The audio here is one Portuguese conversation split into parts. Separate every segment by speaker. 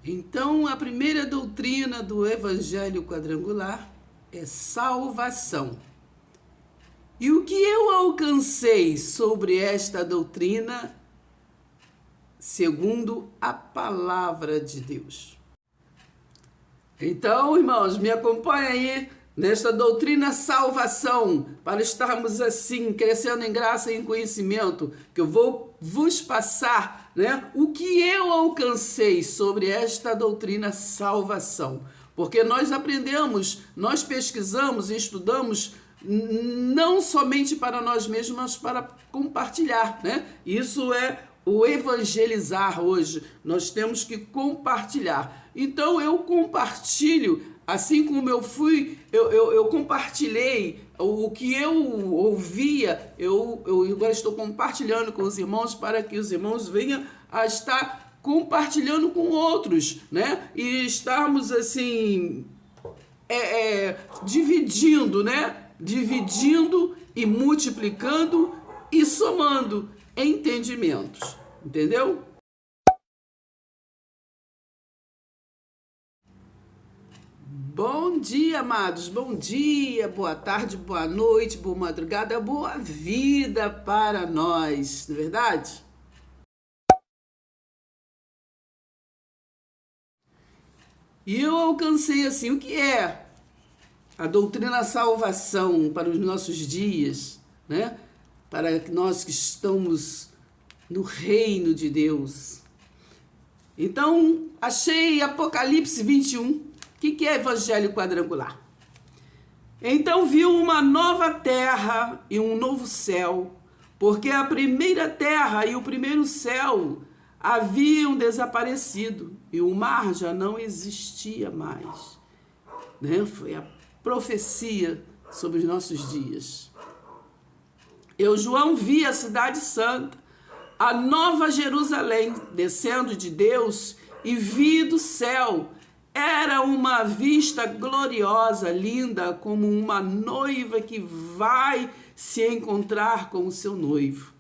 Speaker 1: Então, a primeira doutrina do Evangelho Quadrangular é salvação. E o que eu alcancei sobre esta doutrina, segundo a palavra de Deus? Então, irmãos, me acompanha aí nesta doutrina salvação, para estarmos assim, crescendo em graça e em conhecimento, que eu vou vos passar, né, o que eu alcancei sobre esta doutrina salvação. Porque nós aprendemos, nós pesquisamos e estudamos não somente para nós mesmos, mas para compartilhar, né? Isso é o evangelizar hoje. Nós temos que compartilhar. Então eu compartilho, assim como eu compartilhei o que eu ouvia, eu agora estou compartilhando com os irmãos para que os irmãos venham a estar compartilhando com outros, né? E estarmos assim, dividindo, né? Dividindo e multiplicando e somando entendimentos, entendeu? Bom dia, amados, bom dia, boa tarde, boa noite, boa madrugada, boa vida para nós, não é verdade? E eu alcancei assim, o que é a doutrina salvação para os nossos dias, né? Para nós que estamos no reino de Deus. Então, achei Apocalipse 21. O que é Evangelho Quadrangular? Então viu uma nova terra e um novo céu, porque a primeira terra e o primeiro céu haviam desaparecido e o mar já não existia mais. Né? Foi a profecia sobre os nossos dias. Eu, João, vi a cidade santa, a nova Jerusalém, descendo de Deus, e vi do céu. Era uma vista gloriosa, linda, como uma noiva que vai se encontrar com o seu noivo.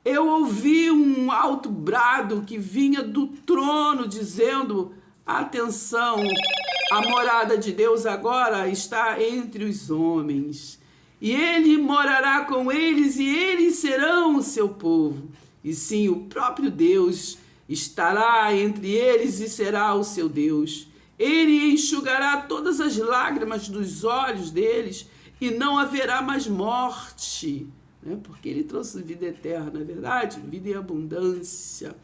Speaker 1: Eu ouvi um alto brado que vinha do trono, dizendo: atenção, a morada de Deus agora está entre os homens. E ele morará com eles, e eles serão o seu povo. E sim, o próprio Deus estará entre eles e será o seu Deus. Ele enxugará todas as lágrimas dos olhos deles, e não haverá mais morte, né? Porque ele trouxe vida eterna, é verdade? Vida em abundância.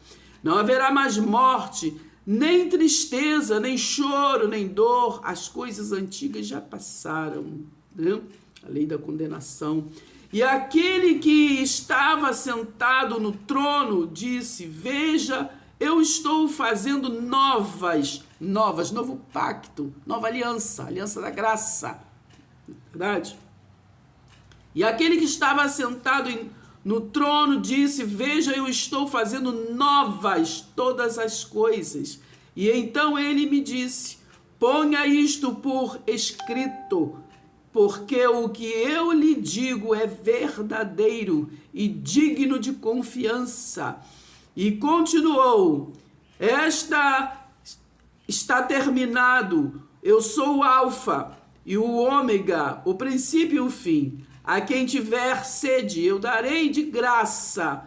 Speaker 1: Não haverá mais morte, nem tristeza, nem choro, nem dor. As coisas antigas já passaram, né? A lei da condenação. E aquele que estava sentado no trono disse: veja, eu estou fazendo novo pacto, nova aliança, aliança da graça, verdade? E aquele que estava sentado no trono disse: veja, eu estou fazendo novas todas as coisas. E então ele me disse: ponha isto por escrito, porque o que eu lhe digo é verdadeiro e digno de confiança. E continuou: está terminado. Eu sou o Alfa e o Ômega, o princípio e o fim. A quem tiver sede, eu darei de graça,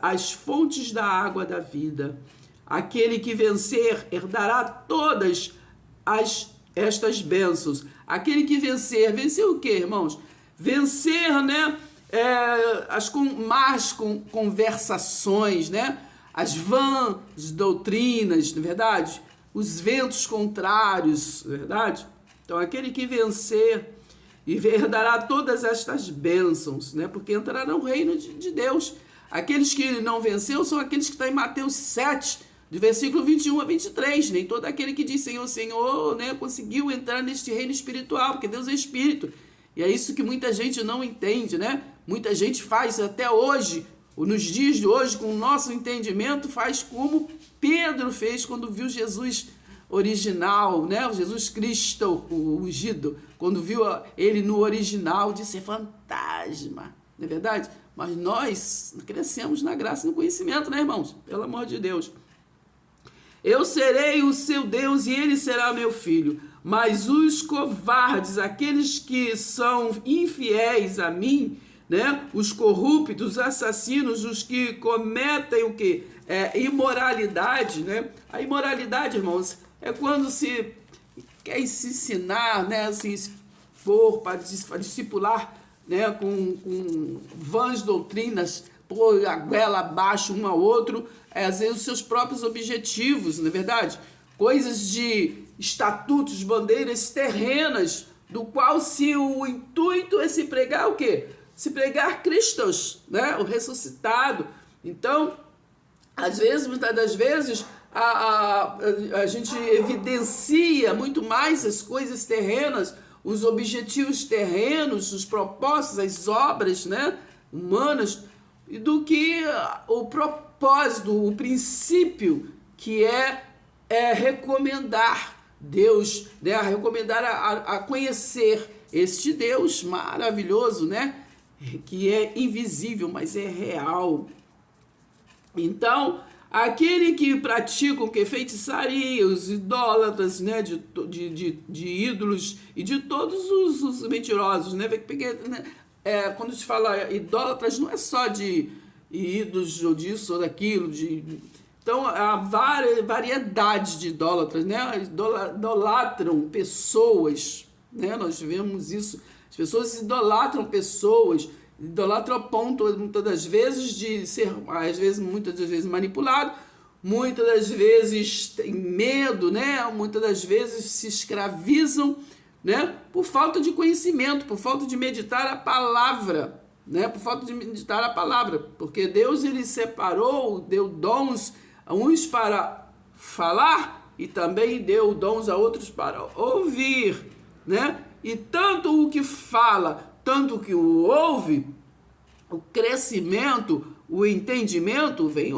Speaker 1: as fontes da água da vida. Aquele que vencer herdará todas estas bênçãos. Aquele que vencer o quê, irmãos? Vencer, né? As más conversações, né? As vãs doutrinas, não é verdade? Os ventos contrários, não é verdade? Então, aquele que vencer e herdará todas estas bênçãos, né? Porque entrará no reino de Deus. Aqueles que não venceu são aqueles que estão em Mateus 7, do versículo 21 a 23, nem todo aquele que diz Senhor, Senhor, né, conseguiu entrar neste reino espiritual, porque Deus é espírito. E é isso que muita gente não entende, né? Muita gente faz até hoje, nos dias de hoje, com o nosso entendimento, faz como Pedro fez quando viu Jesus original, né? O Jesus Cristo, o ungido, quando viu ele no original, disse: é fantasma, não é verdade? Mas nós crescemos na graça e no conhecimento, né, irmãos? Pelo amor de Deus. Eu serei o seu Deus e ele será meu filho. Mas os covardes, aqueles que são infiéis a mim, né? Os corruptos, os assassinos, os que cometem o quê? Imoralidade, né? A imoralidade, irmãos, é quando se quer se ensinar, né? Assim, se for para discipular, né? Com vãs doutrinas, pôr a goela abaixo um ao outro, às vezes os seus próprios objetivos, não é verdade? Coisas de estatutos, bandeiras terrenas, do qual se o intuito é se pregar o quê? Se pregar Cristo, né? O ressuscitado. Então, às vezes, muitas das vezes, a gente evidencia muito mais as coisas terrenas, os objetivos terrenos, os propósitos, as obras, né, humanas, do que o propósito, o princípio, que é recomendar Deus, né, recomendar a conhecer este Deus maravilhoso, né, que é invisível, mas é real. Então, aquele que pratica o que? Feitiçaria, os idólatras, né, de ídolos e de todos os mentirosos, né? Porque, quando se fala idólatras, não é só de ídolos ou disso ou daquilo. Então, há variedade de idólatras, né? Idolatram pessoas, né? Nós vemos isso. As pessoas idolatram pessoas, idolatram a ponto, muitas das vezes, de ser, muitas das vezes, manipulado, muitas das vezes tem medo, né? Muitas das vezes se escravizam, né? Por falta de conhecimento, por falta de meditar a palavra, né? Por falta de meditar a palavra, porque Deus, ele separou, deu dons a uns para falar e também deu dons a outros para ouvir, né? E tanto o que fala, tanto o que o ouve, o crescimento, o entendimento vem,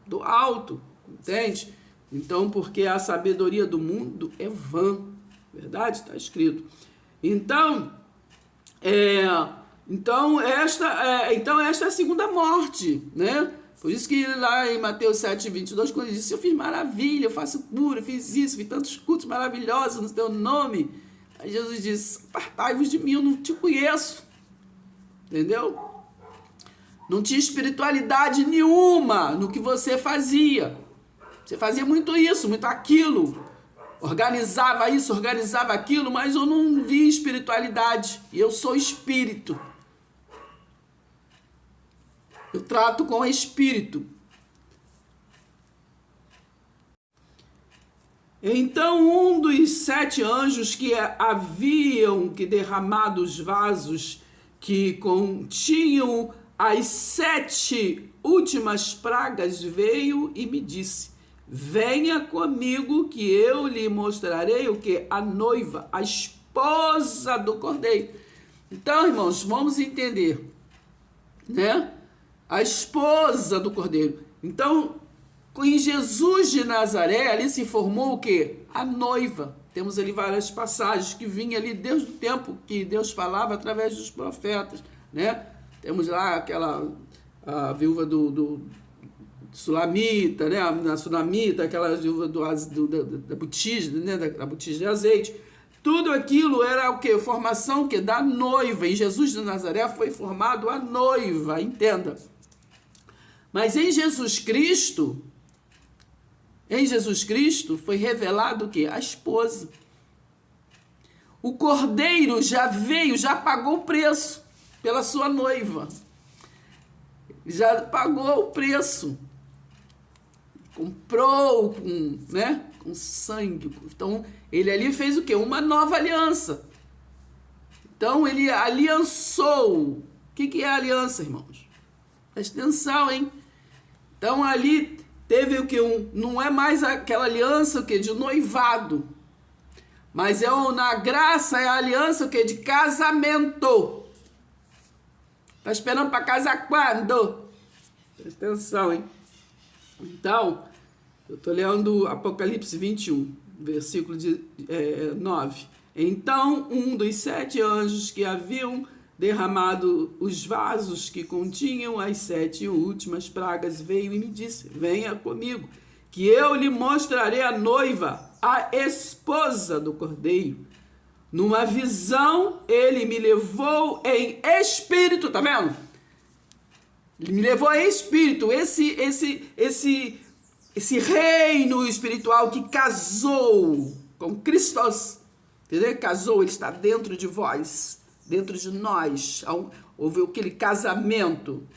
Speaker 1: do alto, entende? Então, porque a sabedoria do mundo é vã, verdade? Está escrito. Então, esta é a segunda morte, né? Por isso que lá em Mateus 7:22, quando ele disse, eu fiz maravilha, eu faço cura, eu fiz isso, fiz tantos cultos maravilhosos no teu nome. Aí Jesus disse, apartai-vos de mim, eu não te conheço. Entendeu? Não tinha espiritualidade nenhuma no que você fazia. Você fazia muito isso, muito aquilo. Organizava isso, organizava aquilo, mas eu não vi espiritualidade. E eu sou espírito. Eu trato com espírito. Então um dos 7 anjos que haviam derramado os vasos que continham as 7 últimas pragas veio e me disse, venha comigo que eu lhe mostrarei o que? A noiva, a esposa do Cordeiro. Então, irmãos, vamos entender, né? A esposa do Cordeiro. Então, em Jesus de Nazaré, ali se formou o quê? A noiva. Temos ali várias passagens que vinham ali desde o tempo que Deus falava através dos profetas, né? Temos lá a viúva do Sulamita, né? A Sunamita, aquela viúva da botija, né? Da botija de azeite. Tudo aquilo era o quê? Formação o quê? Da noiva. Em Jesus de Nazaré foi formado a noiva, entenda. Mas em Jesus Cristo foi revelado o quê? A esposa. O Cordeiro já veio, já pagou o preço pela sua noiva. Já pagou o preço. Comprou com sangue. Então, ele ali fez o quê? Uma nova aliança. Então, ele aliançou. O que é a aliança, irmãos? Presta atenção, hein? Então, ali teve o que? Não é mais aquela aliança o que? De noivado. Mas na graça é a aliança o que? De casamento. Tá esperando para casar quando? Presta atenção, hein? Então, eu estou lendo Apocalipse 21, versículo 9. Então, um dos 7 anjos que haviam derramado os vasos que continham as 7 últimas pragas veio e me disse, venha comigo, que eu lhe mostrarei a noiva, a esposa do Cordeiro. Numa visão, ele me levou em espírito, tá vendo? Ele me levou em espírito, esse reino espiritual que casou com Cristo, entendeu? Casou, ele está dentro de vós, dentro de nós. Houve aquele casamento.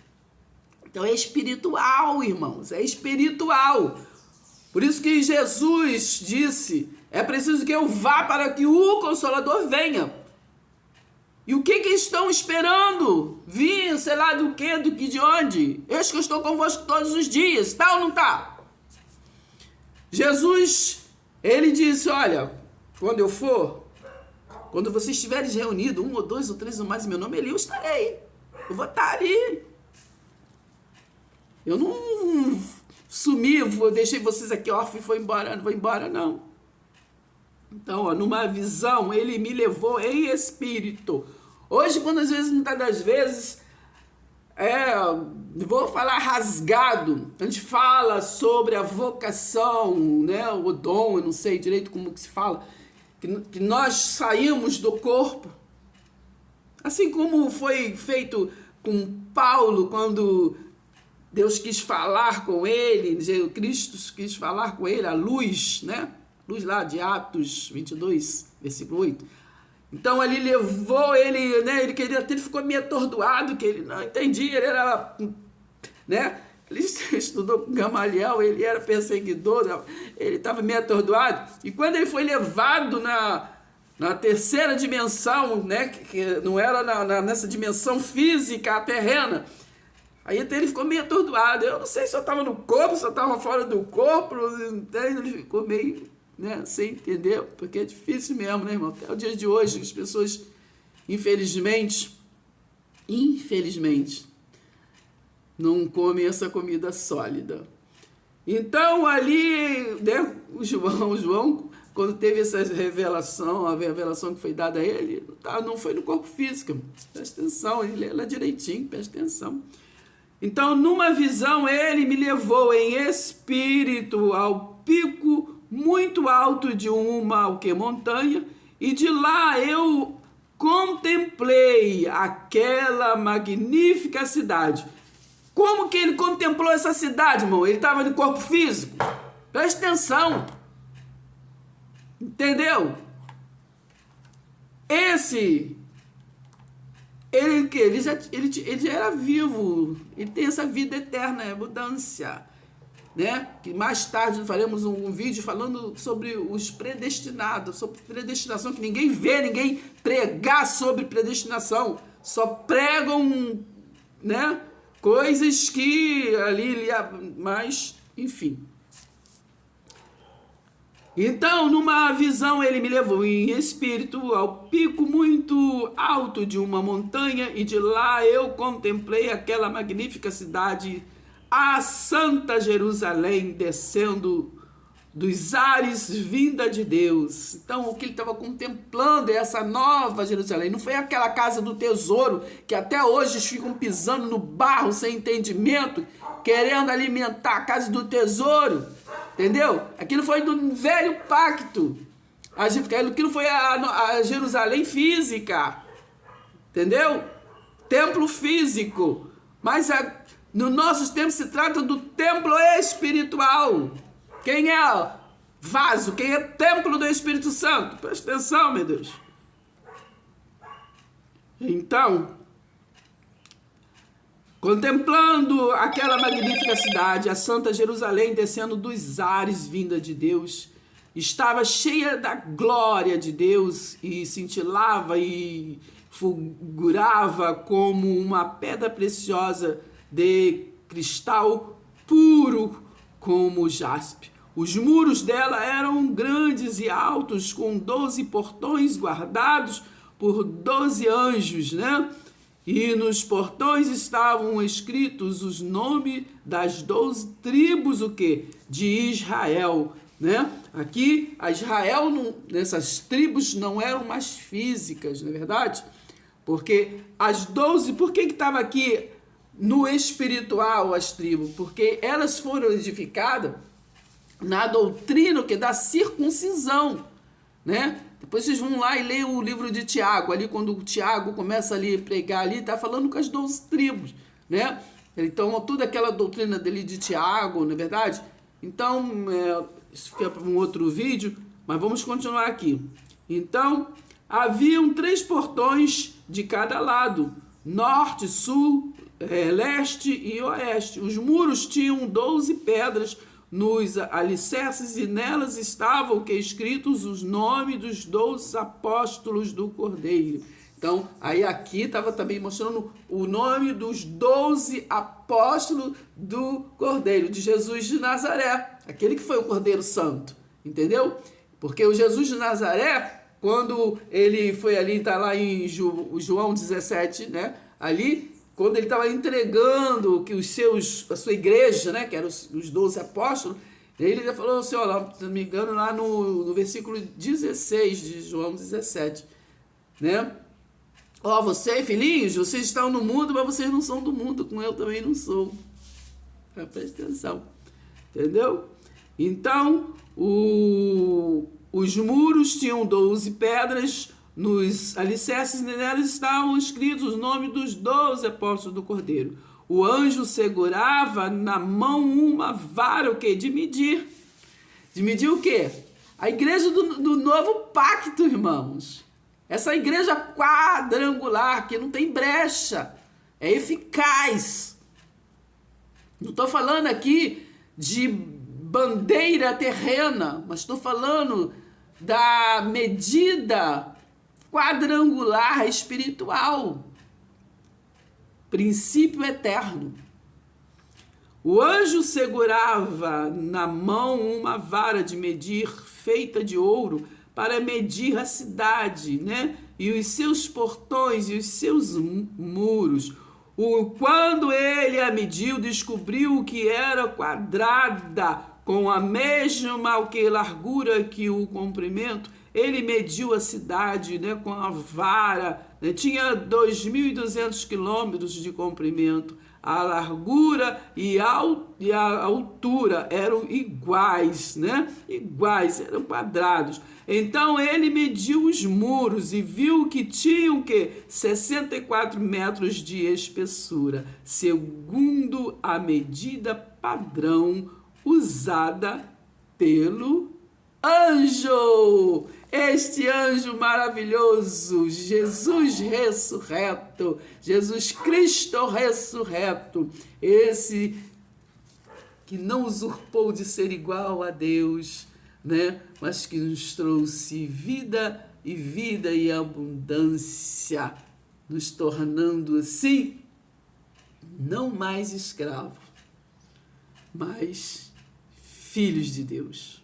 Speaker 1: Então é espiritual, irmãos, é espiritual. Por isso que Jesus disse, é preciso que eu vá para que o Consolador venha. E o que estão esperando? Vir, sei lá do que, de onde? Eis que eu estou convosco todos os dias, tá ou não tá? Jesus, ele disse, olha, quando eu for, quando vocês estiverem reunidos, 1 ou 2 ou 3 ou mais em meu nome, eu estarei. Eu vou estar ali. Eu não sumi, deixei vocês aqui órfãos e foi embora, não vou embora não. Então, ó, numa visão, ele me levou em espírito. Hoje, quando às vezes, muitas das vezes, vou falar rasgado, a gente fala sobre a vocação, né, o dom, eu não sei direito como que se fala, que nós saímos do corpo. Assim como foi feito com Paulo, quando Deus quis falar com ele, Cristo quis falar com ele, a luz, né? Luz lá de Atos 22, versículo 8. Então ele levou ele, né? Ele ficou meio atordoado, que ele não entendia, ele era, né? Ele estudou com Gamaliel, ele era perseguidor, ele estava meio atordoado. E quando ele foi levado na terceira dimensão, né? Que não era nessa dimensão física terrena, aí até ele ficou meio atordoado. Eu não sei se eu estava no corpo, se eu estava fora do corpo. Ele ficou meio, né, sem entender, porque é difícil mesmo, né, irmão? Até o dia de hoje, as pessoas, infelizmente, não comem essa comida sólida. Então, ali, né, o João, quando teve essa revelação, a revelação que foi dada a ele, não foi no corpo físico. Presta atenção, ele lê lá direitinho, presta atenção. Então, numa visão, ele me levou em espírito ao pico muito alto de uma montanha, e de lá eu contemplei aquela magnífica cidade. Como que ele contemplou essa cidade, irmão? Ele estava no corpo físico? Presta atenção. Entendeu? Ele já era vivo, ele tem essa vida eterna, é abundância, né? Que mais tarde faremos um vídeo falando sobre os predestinados, sobre predestinação, que ninguém vê, ninguém pregar sobre predestinação, só pregam, né, coisas que ali, mas, enfim. Então, numa visão, ele me levou em espírito ao pico muito alto de uma montanha, e de lá eu contemplei aquela magnífica cidade, a Santa Jerusalém, descendo dos ares, vinda de Deus. Então, o que ele estava contemplando é essa nova Jerusalém. Não foi aquela casa do tesouro, que até hoje ficam pisando no barro sem entendimento, querendo alimentar a casa do tesouro. Entendeu? Aquilo foi do velho pacto. Aquilo foi a Jerusalém física. Entendeu? Templo físico. Mas no nossos tempos se trata do templo espiritual. Quem é vaso? Quem é templo do Espírito Santo? Presta atenção, meu Deus. Então, contemplando aquela magnífica cidade, a Santa Jerusalém, descendo dos ares, vinda de Deus, estava cheia da glória de Deus e cintilava e fulgurava como uma pedra preciosa de cristal puro como jaspe. Os muros dela eram grandes e altos, com 12 portões guardados por 12 anjos, né? E nos portões estavam escritos os nomes das 12 tribos, o quê? De Israel, né? Aqui, a Israel, nessas tribos, não eram mais físicas, não é verdade? Porque as 12, por que estava aqui no espiritual as tribos? Porque elas foram edificadas na doutrina que da circuncisão, né? Depois vocês vão lá e leem o livro de Tiago, ali quando o Tiago começa ali a pregar ali, tá falando com as 12 tribos, né? Então, toda aquela doutrina dele de Tiago, não é verdade? Então, isso fica para um outro vídeo, mas vamos continuar aqui. Então, haviam 3 portões de cada lado, norte, sul, leste e oeste. Os muros tinham 12 pedras nos alicerces e nelas estavam escritos os nomes dos 12 apóstolos do Cordeiro. Então, aí aqui estava também mostrando o nome dos 12 apóstolos do Cordeiro, de Jesus de Nazaré, aquele que foi o Cordeiro Santo, entendeu? Porque o Jesus de Nazaré, quando ele foi ali, está lá em João 17, né? Ali, quando ele estava entregando que a sua igreja, né, que eram os 12 apóstolos, ele já falou assim, ó, se não me engano, lá no versículo 16 de João 17, né? Ó, vocês, filhinhos, vocês estão no mundo, mas vocês não são do mundo, como eu também não sou. Presta atenção, entendeu? Então, os muros tinham 12 pedras, nos alicerces e nelas estavam escritos os nomes dos 12 apóstolos do Cordeiro. O anjo segurava na mão uma vara, o quê? De medir. De medir o quê? A igreja do novo pacto, irmãos. Essa igreja quadrangular, que não tem brecha, é eficaz. Não estou falando aqui de bandeira terrena, mas estou falando da medida quadrangular espiritual, princípio eterno. O anjo segurava na mão uma vara de medir feita de ouro para medir a cidade, né? E os seus portões e os seus muros. Quando ele a mediu, descobriu que era quadrada, com a mesma largura que o comprimento. Ele mediu a cidade, né, com a vara, né? Tinha 2.200 quilômetros de comprimento. A largura e a altura eram iguais, né? Iguais, eram quadrados. Então ele mediu os muros e viu que tinham 64 metros de espessura, segundo a medida padrão usada pelo anjo. Este anjo maravilhoso, Jesus ressurreto, Jesus Cristo ressurreto, esse que não usurpou de ser igual a Deus, né? Mas que nos trouxe vida e abundância, nos tornando assim, não mais escravos, mas filhos de Deus.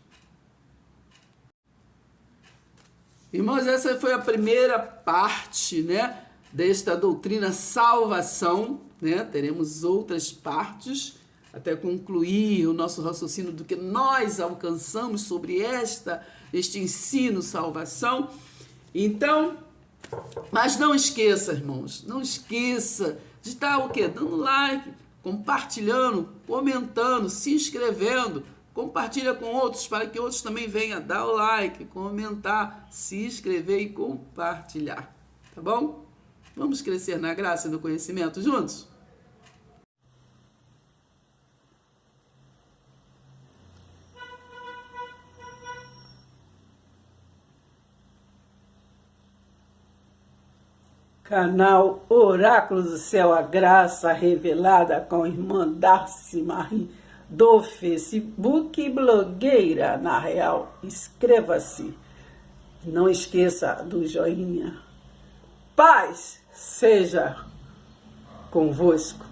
Speaker 1: Irmãos, essa foi a primeira parte, né, desta doutrina salvação, né? Teremos outras partes até concluir o nosso raciocínio do que nós alcançamos sobre este ensino salvação. Então, mas não esqueça, irmãos, não esqueça de estar o quê? Dando like, compartilhando, comentando, se inscrevendo. Compartilha com outros para que outros também venham dar o like, comentar, se inscrever e compartilhar. Tá bom? Vamos crescer na graça e no conhecimento juntos?
Speaker 2: Canal Oráculos do Céu, a graça revelada com a irmã Darcy Marie, do Facebook, blogueira na real. Inscreva-se. Não esqueça do joinha. Paz seja convosco.